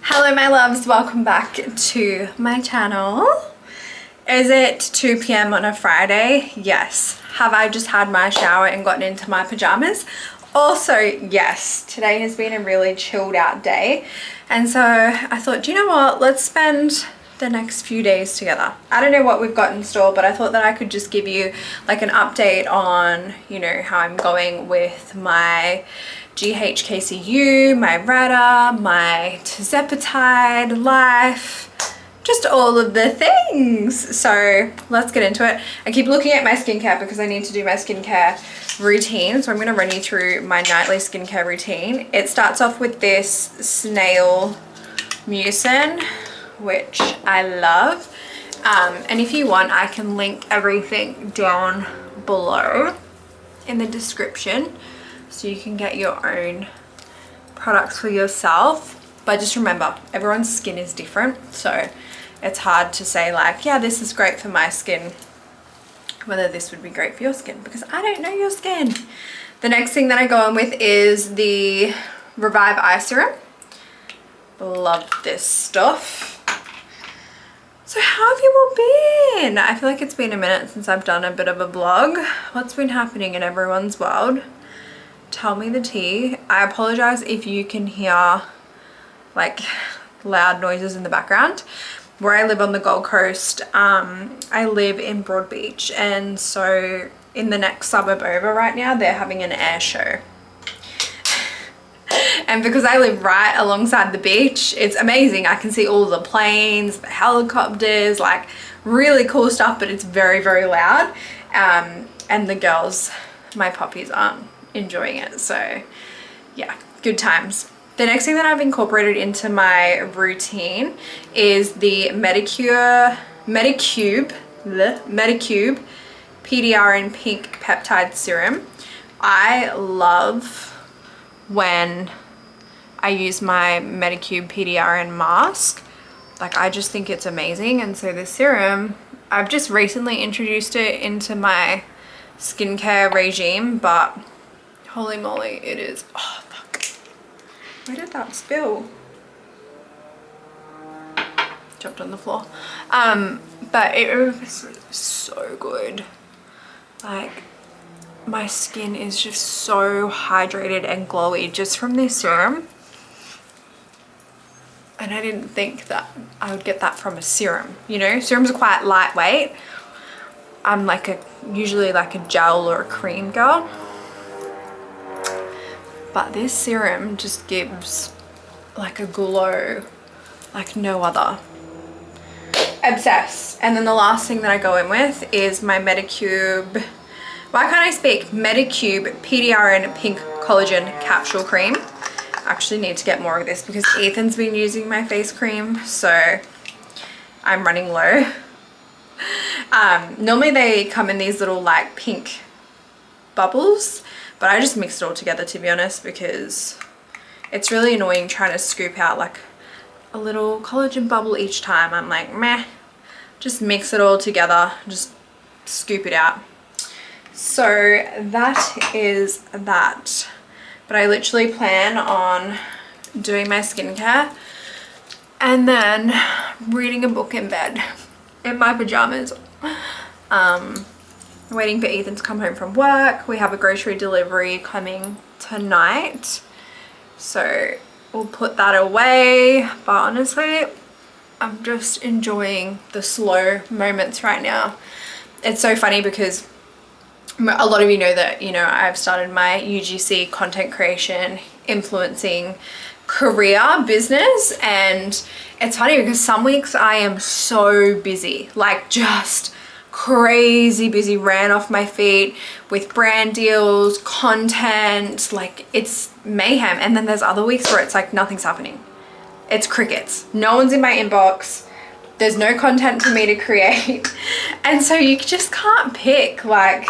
Hello my loves, welcome back to my channel. Is it 2 p.m. on a Friday? Yes. Have I just had my shower and gotten into my pajamas? Also yes. Today has been a really chilled out day, and so I thought, do you know what, let's spend the next few days together. I don't know what we've got in store, but I thought that I could just give you like an update on, you know, how I'm going with my GHK-Cu, my Rata, my tirzepatide life, just all of the things. So let's get into it. I keep looking at my skincare because I need to do my skincare routine. So I'm going to run you through my nightly skincare routine. It starts off with this snail mucin, which I love. And if you want, I can link everything down below in the description, so you can get your own products for yourself. But just remember, everyone's skin is different, so it's hard to say like, yeah, this is great for my skin, whether this would be great for your skin, because I don't know your skin. The next thing that I go on with is the Revive Eye Serum. Love this stuff. So how have you all been? I feel like it's been a minute since I've done a bit of a vlog. What's been happening in everyone's world? Tell me the tea. I apologize if you can hear like loud noises in the background. Where I live on the Gold Coast, I live in Broadbeach, and so in the next suburb over right now, they're having an air show. And because I live right alongside the beach, it's amazing. I can see all the planes, the helicopters, like really cool stuff, but it's very, very loud. And the girls, my puppies, aren't enjoying it. So yeah, good times. The next thing that I've incorporated into my routine is the Medicube PDR and Pink Peptide Serum. I love when I use my Medicube PDRN mask. Like, I just think it's amazing. And so the serum, I've just recently introduced it into my skincare regime, but holy moly, it is, oh fuck, where did that spill? Dropped on the floor. But it was so good. Like, my skin is just so hydrated and glowy just from this serum. And I didn't think that I would get that from a serum, you know? Serums are quite lightweight. I'm like usually like a gel or a cream girl. But this serum just gives like a glow like no other. Obsessed. And then the last thing that I go in with is my Medicube, why can't I speak? Medicube PDRN Pink Collagen Capsule Cream. I actually need to get more of this because Ethan's been using my face cream, so I'm running low. Normally they come in these little like pink bubbles, but I just mixed it all together, to be honest, because it's really annoying trying to scoop out like a little collagen bubble each time. I'm like, meh, just mix it all together, just scoop it out. So that is that. But I literally plan on doing my skincare and then reading a book in bed in my pajamas. Waiting for Ethan to come home from work. We have a grocery delivery coming tonight, so we'll put that away. But honestly, I'm just enjoying the slow moments right now. It's so funny because a lot of you know that, you know, I've started my UGC content creation influencing career business, and it's funny because some weeks I am so busy, like just crazy busy, ran off my feet with brand deals, content, like it's mayhem. And then there's other weeks where it's like nothing's happening. It's crickets. No one's in my inbox. There's no content for me to create. And so you just can't pick like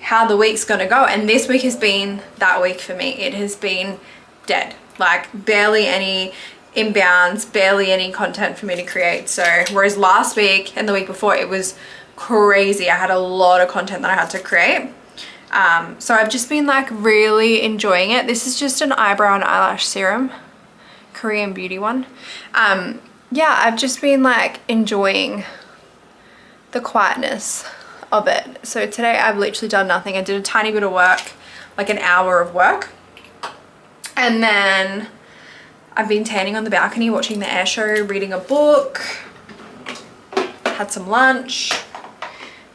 how the week's gonna go. And this week has been that week for me. It has been dead, like barely any inbounds, barely any content for me to create. So whereas last week and the week before, it was crazy. I had a lot of content that I had to create. So I've just been like really enjoying it. This is just an eyebrow and eyelash serum. Korean beauty one. Yeah, I've just been like enjoying the quietness of it. So today I've literally done nothing. I did a tiny bit of work, like an hour of work, and then I've been tanning on the balcony, watching the air show, reading a book, had some lunch,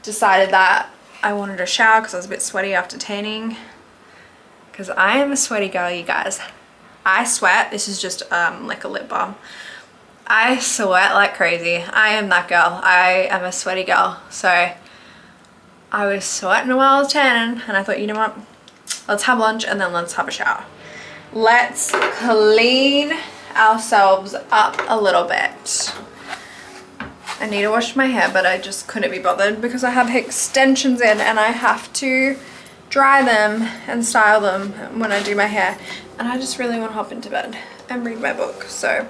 decided that I wanted a shower because I was a bit sweaty after tanning, because I am a sweaty girl, you guys. I sweat. This is just like a lip balm. I sweat like crazy. I am that girl. I am a sweaty girl. So I was sweating while I was tanning, and I thought, you know what, let's have lunch and then let's have a shower. Let's clean ourselves up a little bit. I need to wash my hair, but I just couldn't be bothered because I have extensions in and I have to dry them and style them when I do my hair. And I just really want to hop into bed and read my book. So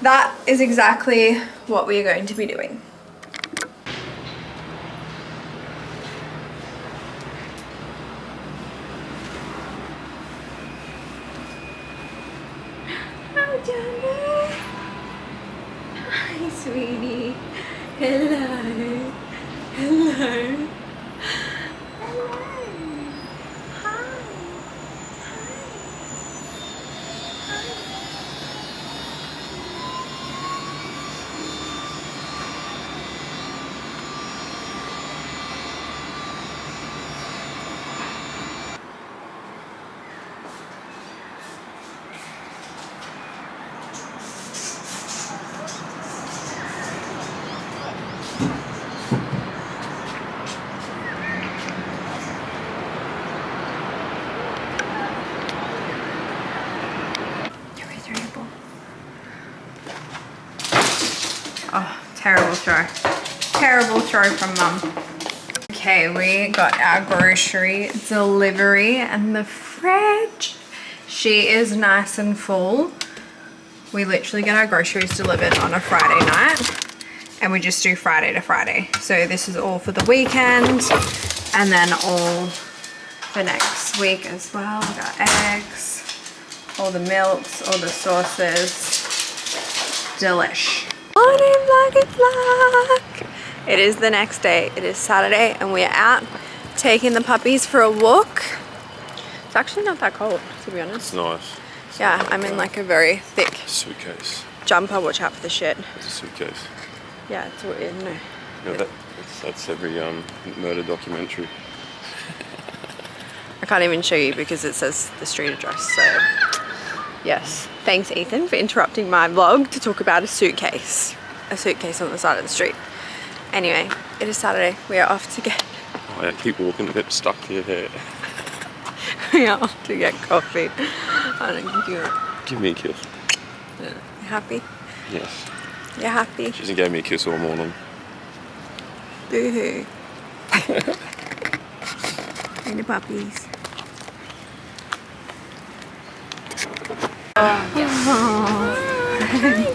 that is exactly what we are going to be doing. Hi, Johnny. Hi, sweetie. Hello. Hello. Hello. Hi. Oh, terrible throw. Terrible throw from mum. Okay, we got our grocery delivery and the fridge. She is nice and full. We literally get our groceries delivered on a Friday night and we just do Friday to Friday. So this is all for the weekend and then all for next week as well. We got eggs, all the milks, all the sauces. Delish. Morning vlog. It is the next day. It is Saturday and we are out taking the puppies for a walk. It's actually not that cold, to be honest. It's nice. Yeah, I'm in like a very thick Suitcase. jumper. Watch out for the shit. It's a suitcase. Yeah, it's weird. No. Yeah, that's every murder documentary. I can't even show you because it says the street address. So yes, thanks Ethan for interrupting my vlog to talk about a suitcase on the side of the street. Anyway, it is Saturday. We are off to get Oh yeah, keep walking, get stuck to your hair. we are off to get coffee. I don't give Give me a kiss. You happy? Yes. You're happy? She hasn't gave me a kiss all morning. Boo-hoo. And the puppies.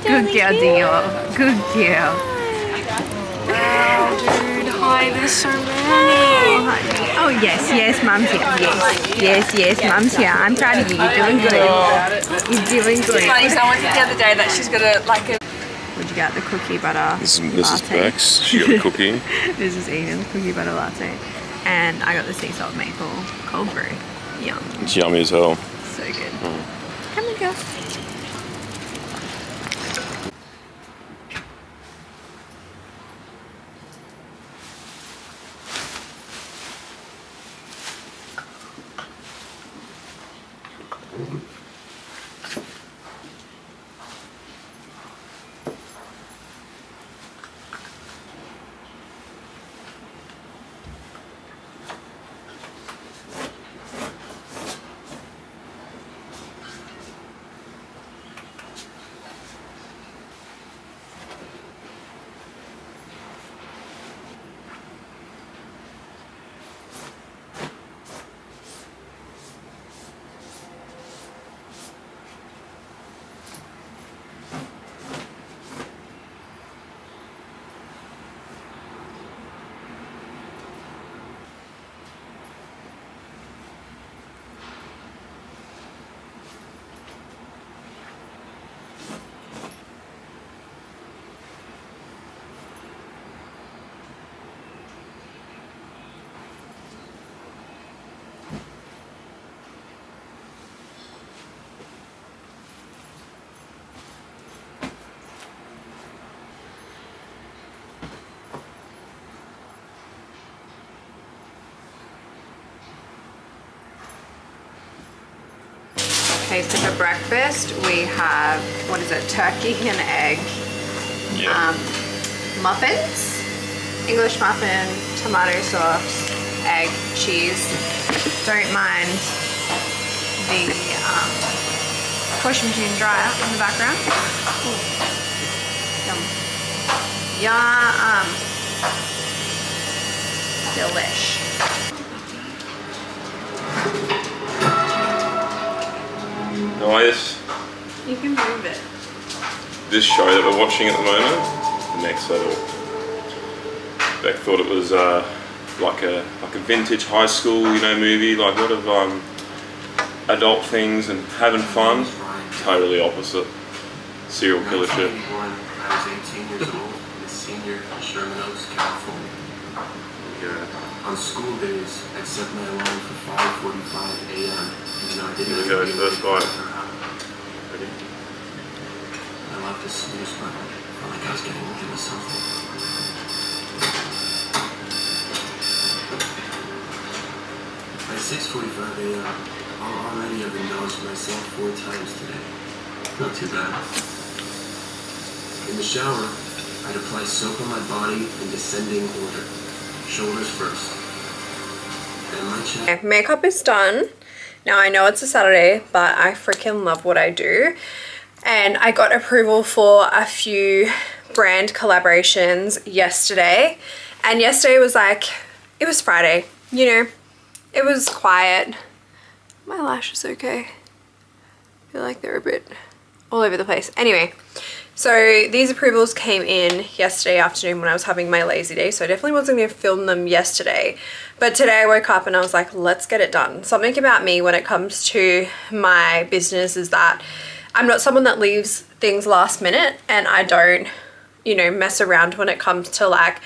Good girl, Dio. Good girl. Wow, dude, hi, there's so many. Oh, yes, Mum's here. Yes, Mum's here. I'm proud of you. You're doing good. You're doing good. It's funny, someone said the other day that she's gonna like a... What'd you get? The cookie butter This is latte. Bex. She got a cookie. This is Eden's cookie butter latte. And I got the sea salt maple cold brew. Yum. It's yummy as hell. So good. Come on, girl. Okay, so for breakfast we have, what is it, turkey and egg, muffins, English muffin, tomato sauce, egg, cheese. Don't mind the washing machine dryer in the background. Ooh. Yum. Yum. Delish. Nice. You can move it. This show that we're watching at the moment, Next Level. Beck thought it was like a vintage high school, movie, like a lot of adult things and having fun. Totally opposite. Serial killer shit. I was 18 years old and a senior in Sherman Oaks, California. Yeah. On school days, I'd set my alarm for 5:45 a.m. even though I didn't Here we go, first bite. Ready? I left the snooze button. Felt like I was getting into something. By 6:45 a.m., I'll already have indulged myself 4 times today. Not too bad. In the shower, I'd apply soap on my body in descending order. Shoulders first. Then my chest. Okay, makeup is done. Now I know it's a Saturday, but I freaking love what I do. And I got approval for a few brand collaborations yesterday. And yesterday was like, it was Friday, it was quiet. My lashes okay? I feel like they're a bit all over the place. Anyway, so these approvals came in yesterday afternoon when I was having my lazy day, so I definitely wasn't going to film them yesterday. But today I woke up and I was like, let's get it done. Something about me when it comes to my business is that I'm not someone that leaves things last minute, and I don't, mess around when it comes to like,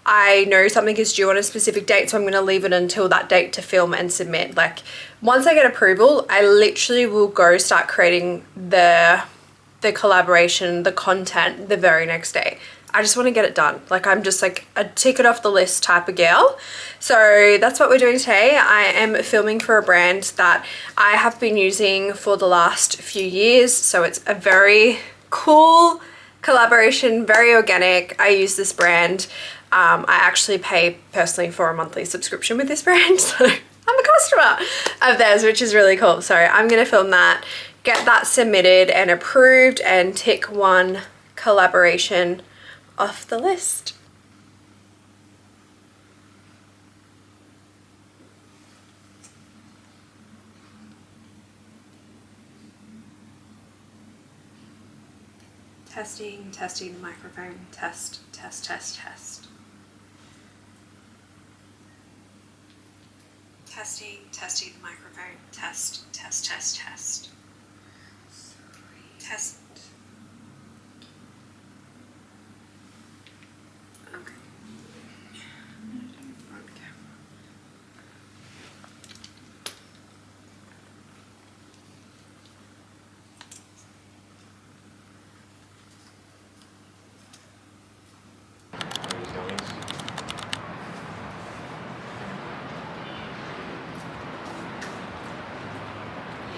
I know something is due on a specific date, so I'm going to leave it until that date to film and submit. Like, once I get approval, I literally will go start creating the collaboration, the content the very next day. I just want to get it done. Like, I'm just like a tick it off the list type of girl. So that's what we're doing today. I am filming for a brand that I have been using for the last few years. So it's a very cool collaboration, very organic. I use this brand. I actually pay personally for a monthly subscription with this brand. So I'm a customer of theirs, which is really cool. So I'm going to film that, get that submitted and approved, and tick one collaboration off the list. Testing the microphone. Test. Testing the microphone. Test. Test. Okay.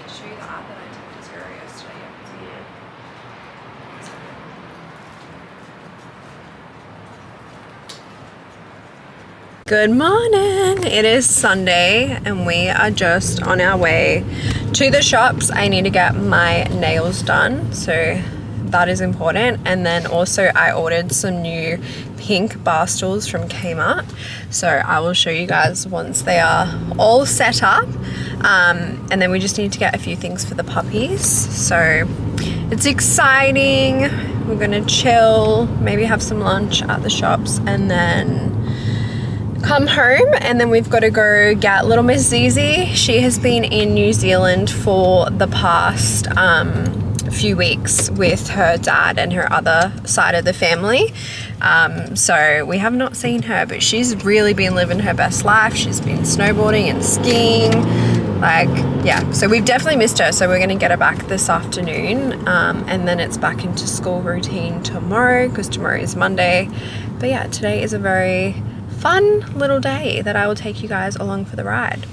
Show you the art that I took to Zero yesterday. Good morning. It is Sunday and we are just on our way to the shops. I need to get my nails done, so that is important. And then also I ordered some new pink bar stools from Kmart, so I will show you guys once they are all set up. And then we just need to get a few things for the puppies, so it's exciting. We're gonna chill, maybe have some lunch at the shops, and then come home. And then we've got to go get little Miss Zizi. She has been in New Zealand for the past few weeks with her dad and her other side of the family, so we have not seen her, but she's really been living her best life. She's been snowboarding and skiing, like, yeah, so we've definitely missed her. So we're going to get her back this afternoon, and then it's back into school routine tomorrow, because tomorrow is Monday. But yeah, today is a very fun little day that I will take you guys along for the ride.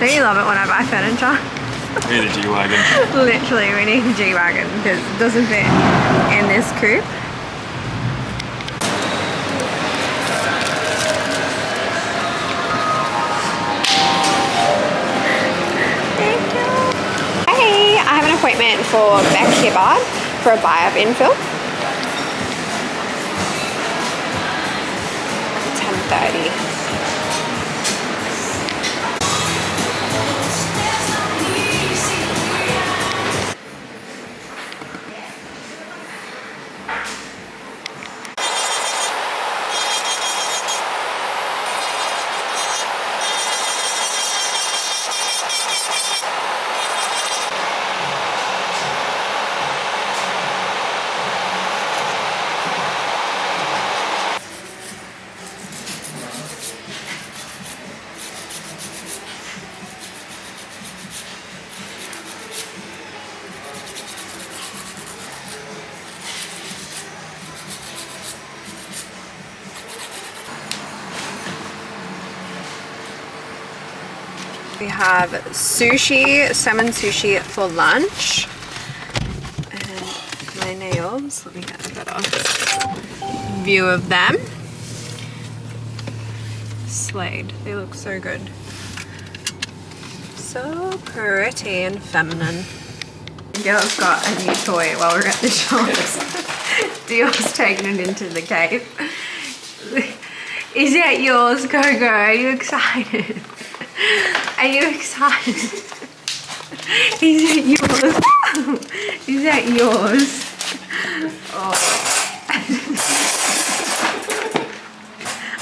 Don't you love it when I buy furniture? We need a G-Wagon. Literally, we need a G-Wagon because it doesn't fit in this coupe. Thank you. Hey, I have an appointment for Beck Hibbard for a buy-up infill. 10:30. We have sushi, salmon sushi for lunch. And my nails, let me get a better view of them. Slayed, they look so good. So pretty and feminine. Girl's got a new toy while we're at the shops. Dio's taking it into the cave. Is that yours, Coco? Are you excited? Are you excited? Is it yours? Is that yours? Oh.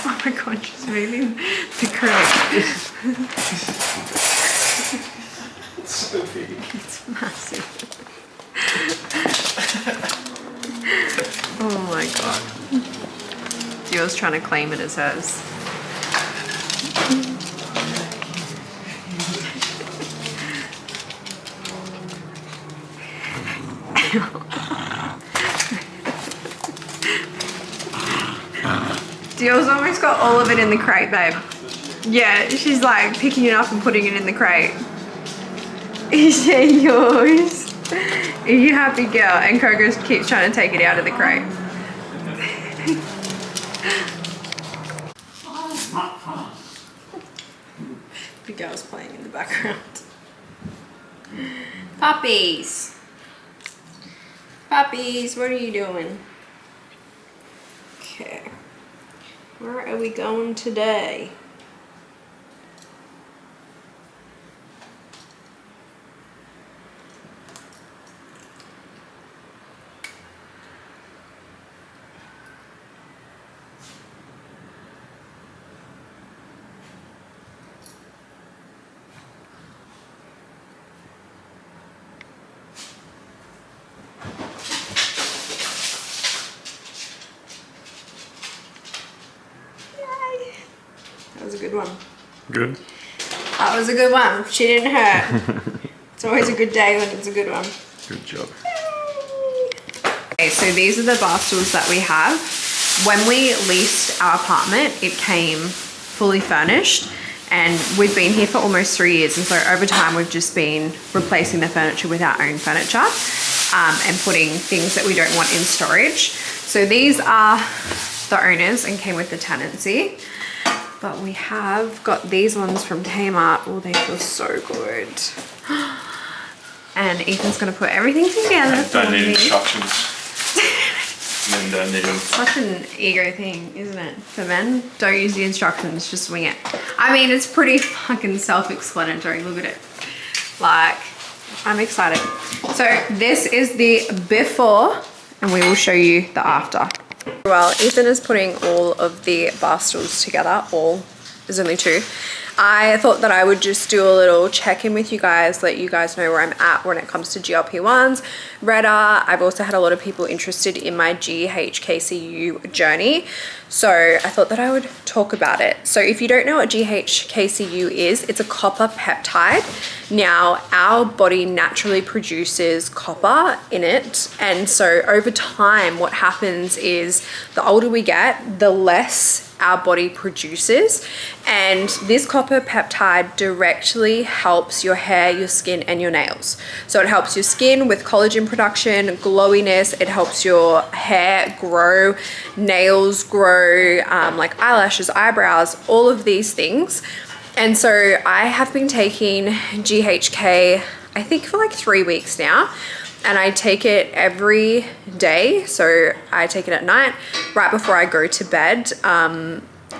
Oh my god, she's moving the crate. It's so big. It's massive. Oh my god. Dio's trying to claim it as hers. Dio's almost got all of it in the crate, babe. Yeah, she's like picking it up and putting it in the crate. Is it yours? Are you happy, girl? And Coco keeps trying to take it out of the crate. The girl's playing in the background. Puppies! Puppies, what are you doing? Okay. Where are we going today? That was a good one. Good. That was a good one. She didn't hurt. It's always a good day when it's a good one. Good job. Okay, so these are the bar stools that we have. When we leased our apartment, it came fully furnished, and we've been here for almost 3 years, and so over time we've just been replacing the furniture with our own furniture and putting things that we don't want in storage. So these are the owners and came with the tenancy. But we have got these ones from Kmart. Oh, they feel so good. And Ethan's gonna put everything together. Don't need instructions. Men don't need them. Such an ego thing, isn't it? For men, don't use the instructions, just wing it. I mean, it's pretty fucking self-explanatory. Look at it. Like, I'm excited. So this is the before, and we will show you the after. Well, Ethan is putting all of the bar stools together. All, there's only 2. I thought that I would just do a little check-in with you guys, let you guys know where I'm at when it comes to GLP-1s, Retta. I've also had a lot of people interested in my GHK-Cu journey, so I thought that I would talk about it. So if you don't know what GHK-Cu is, it's a copper peptide. Now, our body naturally produces copper in it, and so over time what happens is the older we get, the less our body produces. And this copper peptide directly helps your hair, your skin, and your nails. So it helps your skin with collagen production, glowiness. It helps your hair grow, nails grow, like eyelashes, eyebrows, all of these things. And so I have been taking GHK, I think for like 3 weeks now, and I take it every day. So I take it at night, right before I go to bed.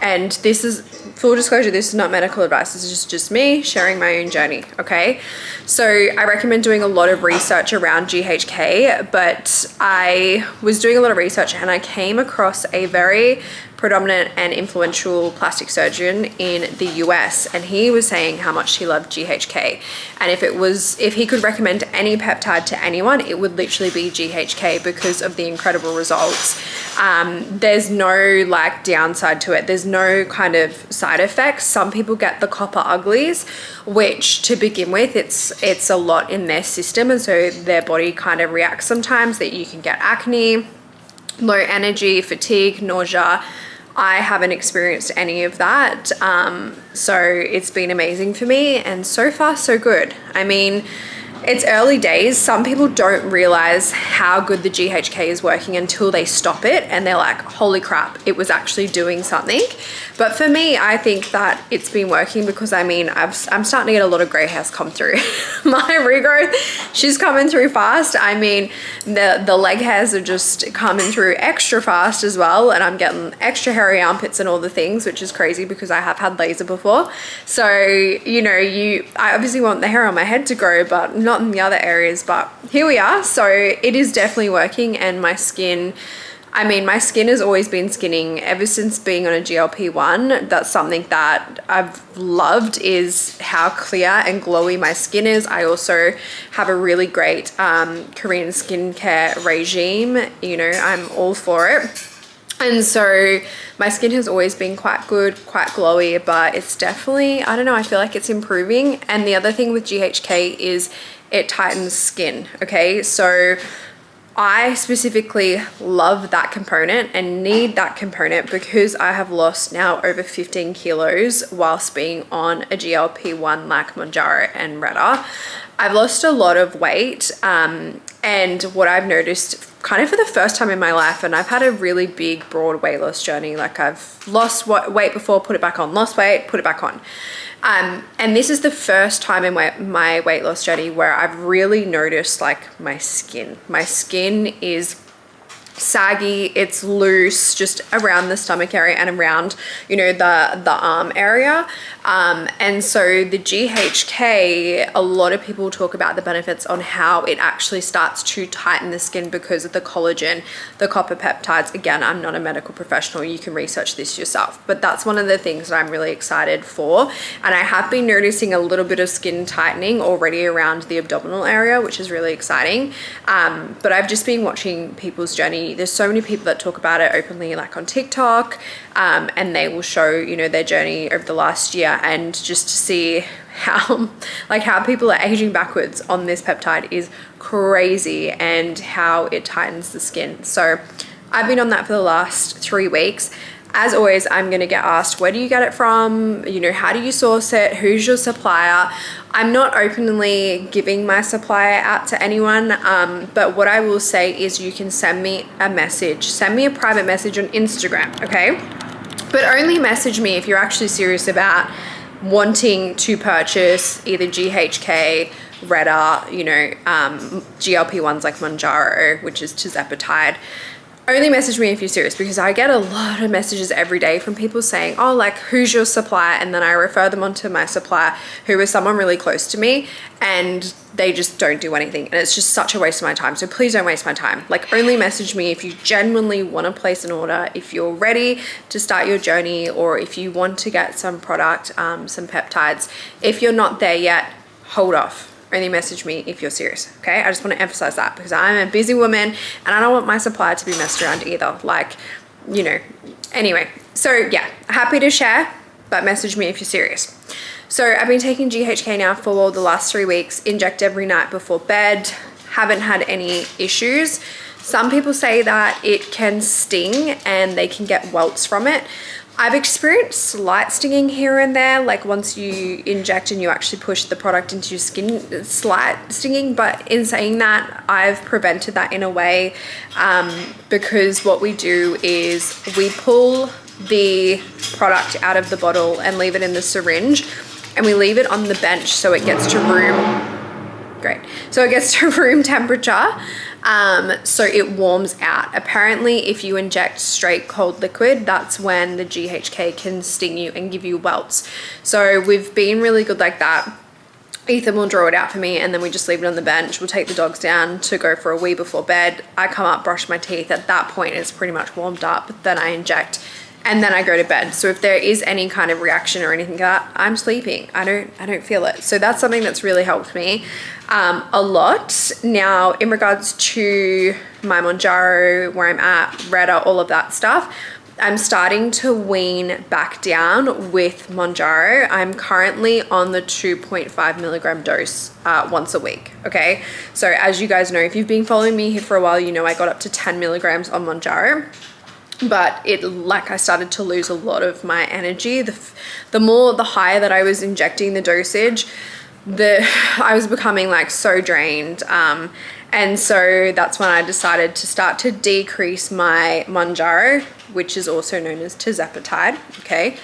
And this is, full disclosure, this is not medical advice. This is just me sharing my own journey, okay? So I recommend doing a lot of research around GHK, but I was doing a lot of research and I came across a very predominant and influential plastic surgeon in the US, and he was saying how much he loved GHK, and if he could recommend any peptide to anyone, it would literally be GHK because of the incredible results. There's no like downside to it. There's no kind of side effects. Some people get the copper uglies, which to begin with, it's a lot in their system, and so their body kind of reacts sometimes that you can get acne, low energy, fatigue, nausea. I haven't experienced any of that. So it's been amazing for me, and so far so good. I mean, it's early days. Some people don't realize how good the GHK is working until they stop it and they're like, holy crap, it was actually doing something. But for me, I think that it's been working because I mean, I'm starting to get a lot of gray hairs come through. My regrowth, she's coming through fast. I mean, the leg hairs are just coming through extra fast as well. And I'm getting extra hairy armpits and all the things, which is crazy because I have had laser before. So, you know, I obviously want the hair on my head to grow, but not in the other areas. But here we are. So it is definitely working, and my skin, I mean, my skin has always been skinning ever since being on a GLP-1. That's something that I've loved, is how clear and glowy my skin is. I also have a really great Korean skincare regime. You know, I'm all for it. And so my skin has always been quite good, quite glowy, but it's definitely, I don't know, I feel like it's improving. And the other thing with GHK is it tightens skin, okay? So I specifically love that component and need that component because I have lost now over 15 kilos whilst being on a GLP-1 like Mounjaro and Reta. I've lost a lot of weight, and what I've noticed kind of for the first time in my life, and I've had a really big broad weight loss journey, like I've lost weight before, put it back on, lost weight, put it back on. And this is the first time in my weight loss journey where I've really noticed like my skin. My skin is saggy, it's loose just around the stomach area and around, you know, the arm area. And so the GHK, a lot of people talk about the benefits on how it actually starts to tighten the skin because of the collagen, the copper peptides. Again, I'm not a medical professional, you can research this yourself, but that's one of the things that I'm really excited for. And I have been noticing a little bit of skin tightening already around the abdominal area, which is really exciting. But I've just been watching people's journey. There's so many people that talk about it openly, like on TikTok, and they will show, you know, their journey over the last year, and just to see how people are aging backwards on this peptide is crazy, and how it tightens the skin. So I've been on that for the last 3 weeks. As always, I'm going to get asked, where do you get it from? You know, how do you source it? Who's your supplier? I'm not openly giving my supplier out to anyone, but what I will say is you can send me a message. Send me a private message on Instagram, okay? But only message me if you're actually serious about wanting to purchase either GHK, Reta, you know, GLP-1s like Mounjaro, which is tirzepatide. Only message me if you're serious, because I get a lot of messages every day from people saying, oh, like, who's your supplier? And then I refer them on to my supplier, who is someone really close to me, and they just don't do anything. And it's just such a waste of my time. So please don't waste my time. Like, only message me if you genuinely want to place an order, if you're ready to start your journey, or if you want to get some product, some peptides. If you're not there yet, hold off. Only message me if you're serious, okay? I just want to emphasize that, because I'm a busy woman and I don't want my supplier to be messed around either. Like, you know, anyway. So yeah, happy to share, but message me if you're serious. So I've been taking GHK now for the last 3 weeks, inject every night before bed, haven't had any issues. Some people say that it can sting and they can get welts from it. I've experienced slight stinging here and there, like once you inject and you actually push the product into your skin, slight stinging. But in saying that, I've prevented that in a way, because what we do is we pull the product out of the bottle and leave it in the syringe, and we leave it on the bench so it gets to room temperature. So it warms out. Apparently, if you inject straight cold liquid, that's when the GHK can sting you and give you welts. So we've been really good like that. Ethan will draw it out for me, and then we just leave it on the bench. We'll take the dogs down to go for a wee before bed. I come up, brush my teeth. At that point, it's pretty much warmed up. Then I inject, and then I go to bed. So if there is any kind of reaction or anything like that, I'm sleeping. I don't feel it. So that's something that's really helped me a lot. Now, in regards to my Mounjaro, where I'm at, Retta, all of that stuff, I'm starting to wean back down with Mounjaro. I'm currently on the 2.5 milligram dose once a week, okay? So as you guys know, if you've been following me here for a while, you know I got up to 10 milligrams on Mounjaro. But I started to lose a lot of my energy. The higher that I was injecting the dosage, I was becoming like so drained. And so that's when I decided to start to decrease my Mounjaro, which is also known as tirzepatide, okay?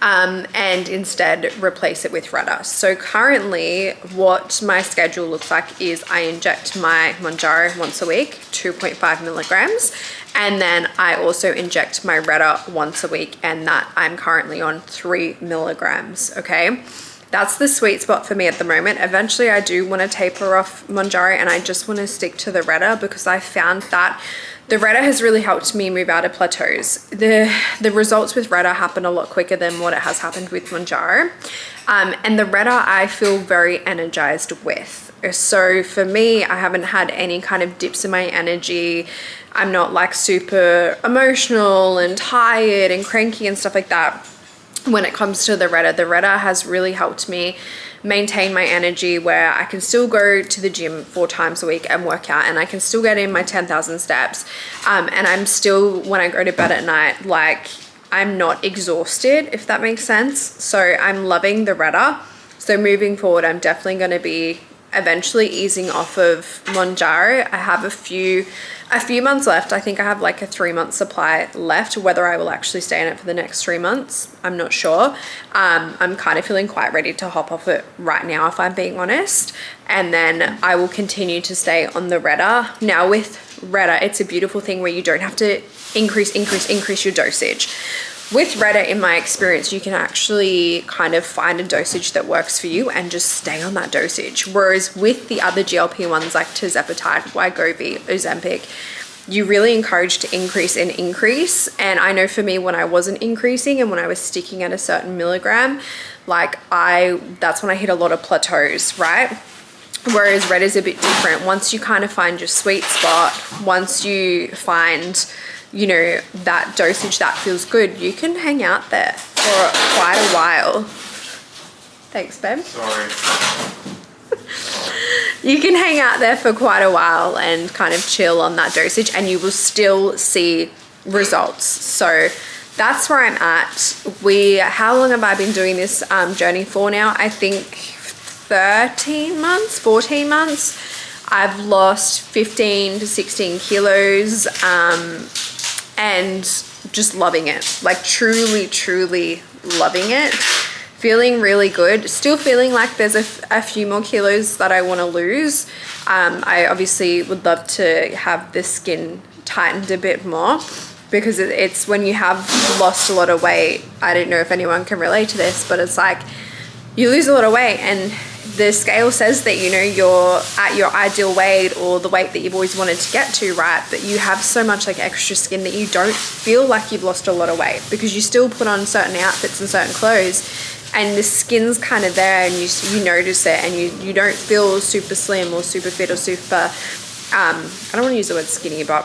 And instead replace it with Retta. So currently what my schedule looks like is I inject my Mounjaro once a week, 2.5 milligrams. And then I also inject my Retta once a week, and that I'm currently on 3 milligrams, okay? That's the sweet spot for me at the moment. Eventually I do want to taper off Mounjaro, and I just want to stick to the Retta, because I found that the Retta has really helped me move out of plateaus. The results with Retta happen a lot quicker than what it has happened with Mounjaro. And the Retta I feel very energized with. So for me, I haven't had any kind of dips in my energy. I'm not like super emotional and tired and cranky and stuff like that when it comes to the Retta. The Retta has really helped me maintain my energy, where I can still go to the gym 4 times a week and work out, and I can still get in my 10,000 steps. And I'm still, when I go to bed at night, like I'm not exhausted, if that makes sense. So I'm loving the Retta. So moving forward, I'm definitely going to be eventually easing off of Mounjaro. I have a few months left. I think I have like a 3-month supply left. Whether I will actually stay in it for the next 3 months, I'm not sure. I'm kind of feeling quite ready to hop off it right now, if I'm being honest. And then I will continue to stay on the Retta. Now with Retta, it's a beautiful thing where you don't have to increase your dosage. With Retta, in my experience, you can actually kind of find a dosage that works for you and just stay on that dosage. Whereas with the other GLP-1s like tirzepatide, Wegovy, Ozempic, you really encourage to increase. And I know for me, when I wasn't increasing and when I was sticking at a certain milligram, that's when I hit a lot of plateaus, right? Whereas Retta is a bit different. Once you kind of find your sweet spot, once you find, you know, that dosage that feels good, you can hang out there for quite a while. Thanks, babe. Sorry. You can hang out there for quite a while and kind of chill on that dosage, and you will still see results. So that's where I'm at. How long have I been doing this journey for now? I think 13 months, 14 months. I've lost 15 to 16 kilos. And just loving it, like truly loving it, feeling really good, still feeling like there's a few more kilos that I want to lose. I obviously would love to have the skin tightened a bit more, because it's when you have lost a lot of weight, I don't know if anyone can relate to this, but it's like you lose a lot of weight and the scale says that, you know, you're at your ideal weight or the weight that you've always wanted to get to, right? But you have so much like extra skin that you don't feel like you've lost a lot of weight, because you still put on certain outfits and certain clothes and the skin's kind of there, and you notice it, and you don't feel super slim or super fit or super, I don't want to use the word skinny, but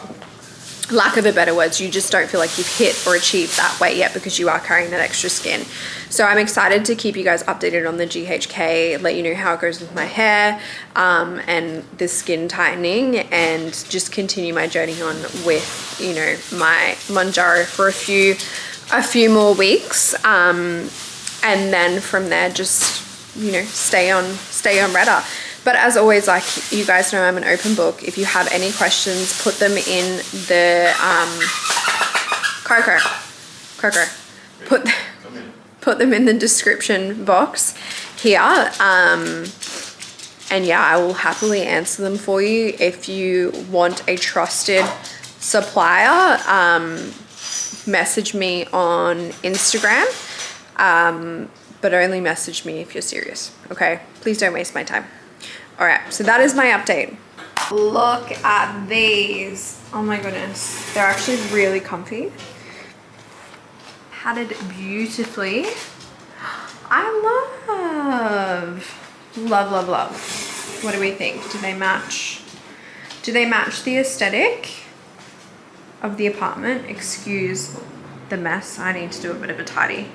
lack of a better words, you just don't feel like you've hit or achieved that weight yet, because you are carrying that extra skin. So I'm excited to keep you guys updated on the GHK, let you know how it goes with my hair and the skin tightening, and just continue my journey on with, you know, my Mounjaro for a few a few more weeks, and then from there just, you know, stay on Retta. But as always, like, you guys know I'm an open book. If you have any questions, put them in the Coco. Put them in the description box here. And yeah, I will happily answer them for you. If you want a trusted supplier, message me on Instagram, but only message me if you're serious, okay? Please don't waste my time. All right, so that is my update. Look at these. Oh my goodness, they're actually really comfy. Padded beautifully. I love. What do we think? Do they match the aesthetic of the apartment? Excuse the mess. I need to do a bit of a tidy.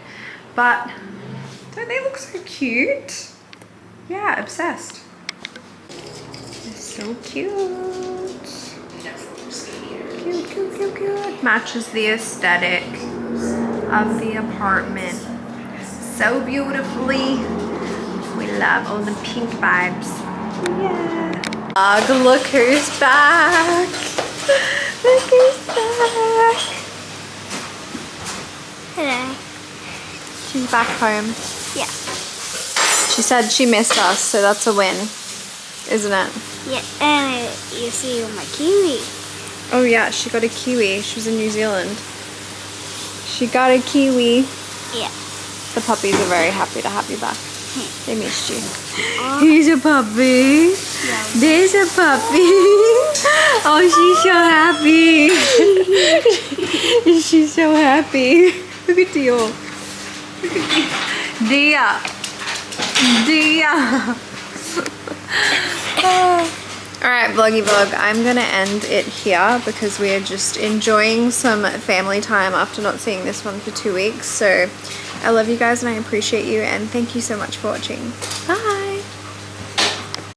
But don't they look so cute? Yeah, obsessed. They're so cute. Cute. Matches the aesthetic of the apartment so beautifully. We love all the pink vibes. Yeah. Look who's back. Look who's back. Hello. She's back home. Yeah. She said she missed us, so that's a win, isn't it? Yeah, and you see my kiwi. Oh yeah, she got a kiwi. She was in New Zealand. She got a kiwi. Yeah. The puppies are very happy to have you back. They missed you. Oh. Here's a puppy. Yeah. There's a puppy. Oh, she's so happy. She's so happy. Look at Dio. Dia. Alright, vloggy vlog, I'm gonna end it here because we are just enjoying some family time after not seeing this one for 2 weeks. So I love you guys and I appreciate you, and thank you so much for watching. Bye.